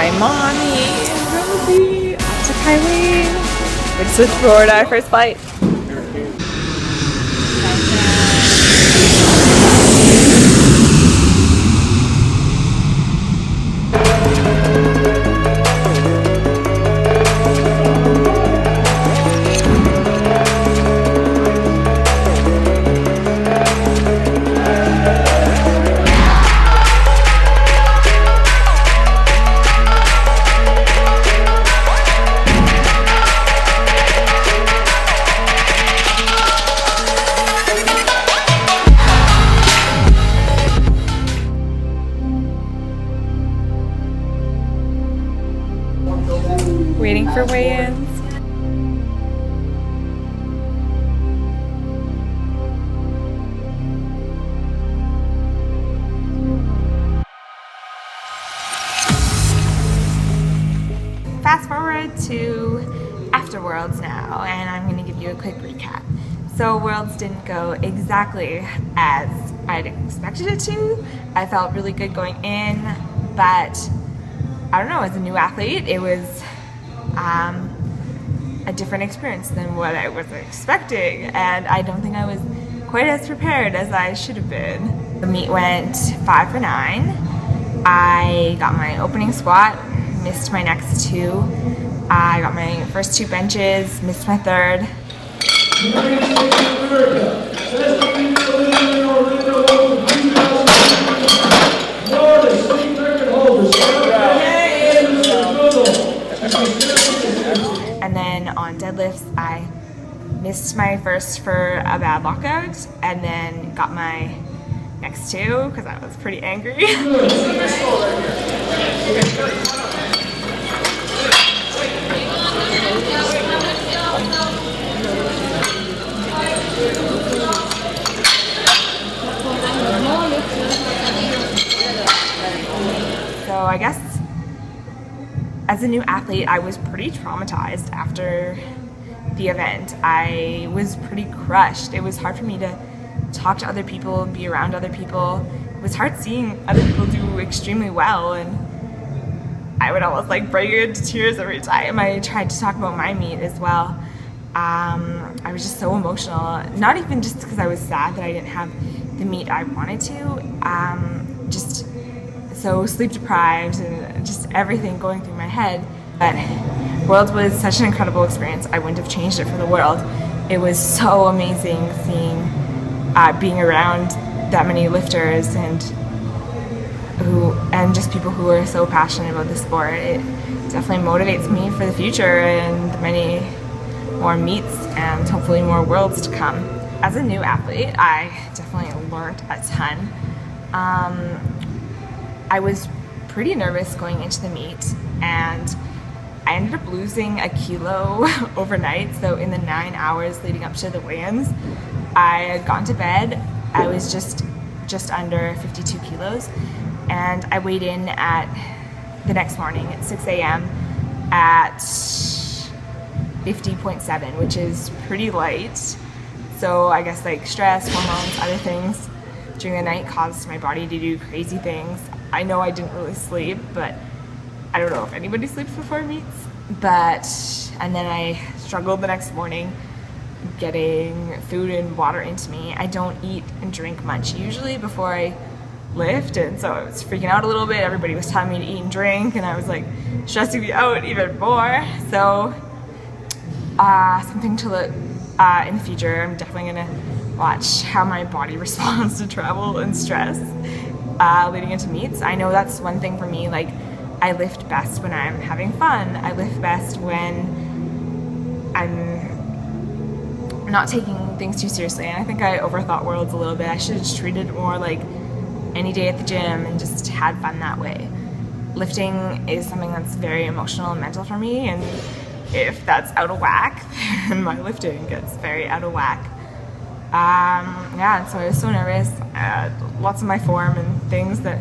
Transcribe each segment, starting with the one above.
my mommy and Rosie off to Thailand. We just went to Florida, our first flight. Waiting for weigh-ins. Fast forward to after Worlds now, and I'm going to give you a quick recap. So Worlds didn't go exactly as I'd expected it to. I felt really good going in, but I don't know, as a new athlete, it was a different experience than what I was expecting, and I don't think I was quite as prepared as I should have been. The meet went 5 for 9. I got my opening squat, missed my next 2. I got my first 2 benches, missed my third. And then on deadlifts, I missed my first for a bad lockout, and then got my next 2 because I was pretty angry. So I guess as a new athlete, I was pretty traumatized after the event. I was pretty crushed. It was hard for me to talk to other people and be around other people. It was hard seeing other people do extremely well, and I would almost like break into tears every time I tried to talk about my meet as well. I was just so emotional, not even just because I was sad that I didn't have the meet I wanted to, just so sleep deprived and just everything going through my head. But Worlds was such an incredible experience. I wouldn't have changed it for the world. It was so amazing seeing, being around that many lifters and just people who are so passionate about the sport. It definitely motivates me for the future and many more meets and hopefully more worlds to come. As a new athlete, I definitely learned a ton. I was pretty nervous going into the meet, and I ended up losing a kilo overnight. So in the 9 hours leading up to the weigh-ins, I had gone to bed. I was just under 52 kilos, and I weighed in at the next morning at 6 a.m. at 50.7, which is pretty light. So I guess like stress, hormones, other things during the night caused my body to do crazy things. I know I didn't really sleep, but I don't know if anybody sleeps before meets. And then I struggled the next morning getting food and water into me. I don't eat and drink much usually before I lift, and so I was freaking out a little bit. Everybody was telling me to eat and drink, and I was like stressing me out even more. So something to look in the future. I'm definitely gonna watch how my body responds to travel and stress leading into meets. I know that's one thing for me, like I lift best when I'm having fun. I lift best when I'm not taking things too seriously, and I think I overthought Worlds a little bit. I should have just treated it more like any day at the gym and just had fun that way. Lifting is something that's very emotional and mental for me, and if that's out of whack, then my lifting gets very out of whack. Yeah, so I was so nervous. I had lots of my form and things that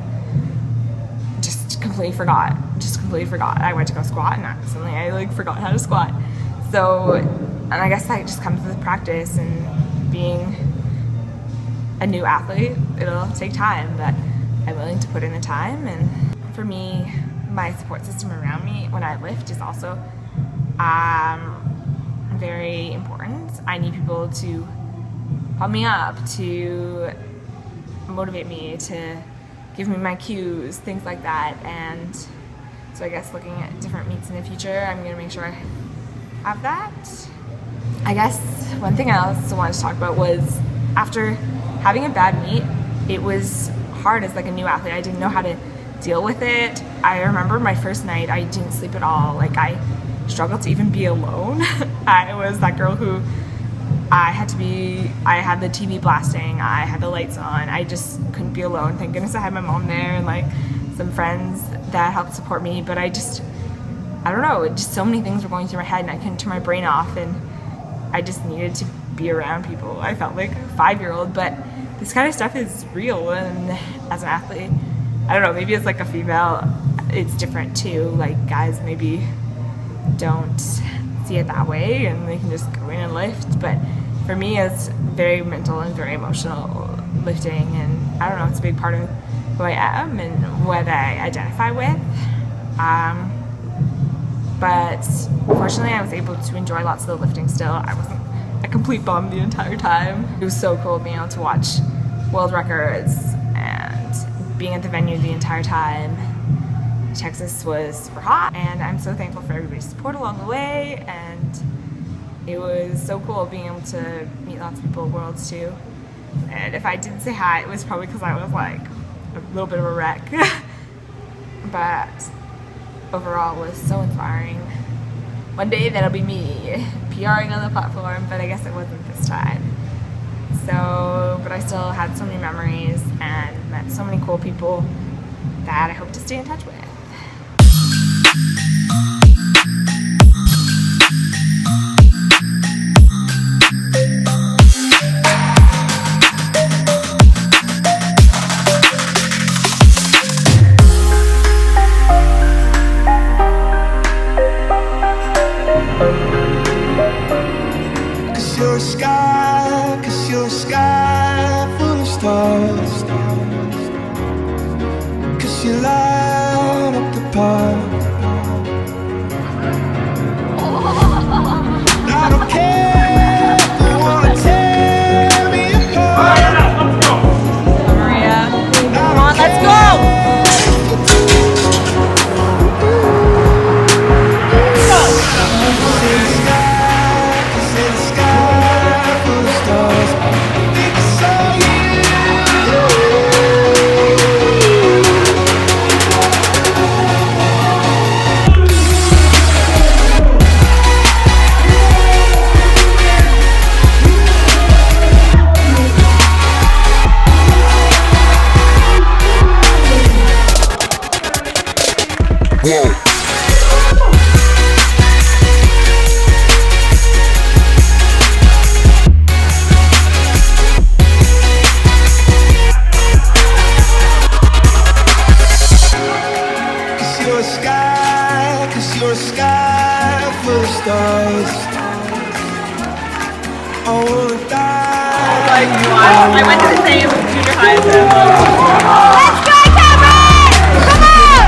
just completely forgot. I went to go squat, and suddenly I forgot how to squat. So, and I guess that just comes with practice and being a new athlete. It'll take time, but I'm willing to put in the time. And for me, my support system around me when I lift is also very important. I need people to pump me up, to motivate me, to give me my cues, things like that. And so I guess looking at different meets in the future, I'm going to make sure I have that. I guess one thing I also wanted to talk about was after having a bad meet, it was hard as like a new athlete. I didn't know how to deal with it. I remember my first night, I didn't sleep at all. Like I struggled to even be alone. I was that girl who I had the TV blasting, I had the lights on, I just couldn't be alone. Thank goodness I had my mom there and like some friends that helped support me, but I don't know, just so many things were going through my head and I couldn't turn my brain off, and I just needed to be around people. I felt like a 5-year-old, but this kind of stuff is real, and as an athlete, I don't know, maybe as like a female, it's different too. Like guys maybe don't see it that way and they can just go in and lift, but for me it's very mental and very emotional lifting, and I don't know, it's a big part of who I am and what I identify with. But fortunately I was able to enjoy lots of the lifting still. I wasn't a complete bum the entire time. It was so cool being able to watch world records and being at the venue the entire time. Texas was super hot, and I'm so thankful for everybody's support along the way, and it was so cool being able to meet lots of people at Worlds too. And if I didn't say hi, it was probably because I was like a little bit of a wreck. But overall it was so inspiring. One day that'll be me PRing on the platform, but I guess it wasn't this time. But I still had so many memories and met so many cool people that I hope to stay in touch with. You're a sky full of stars, 'cause you light up the park. I don't care if you wanna tear me apart. Maria, come on, let's go! You're a sky full of stars. I wanna die. Like, I went to the same junior high as him. Let's go, Cameron! Come on!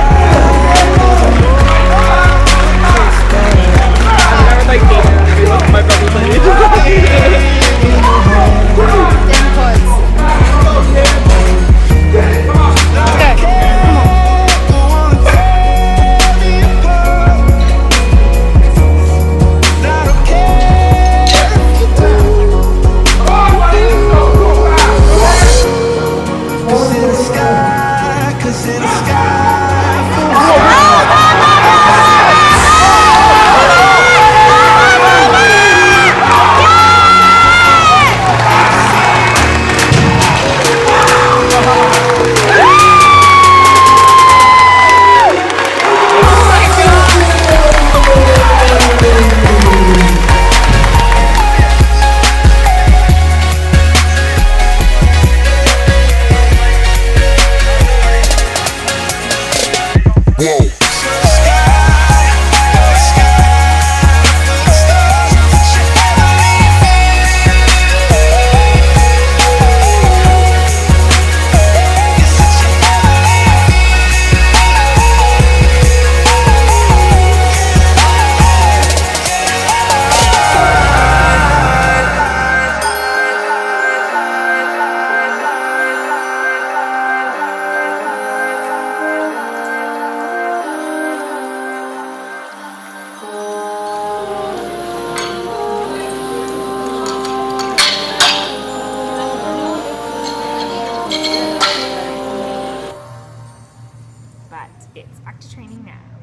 I remember like dating my brother played. but it's back to training now.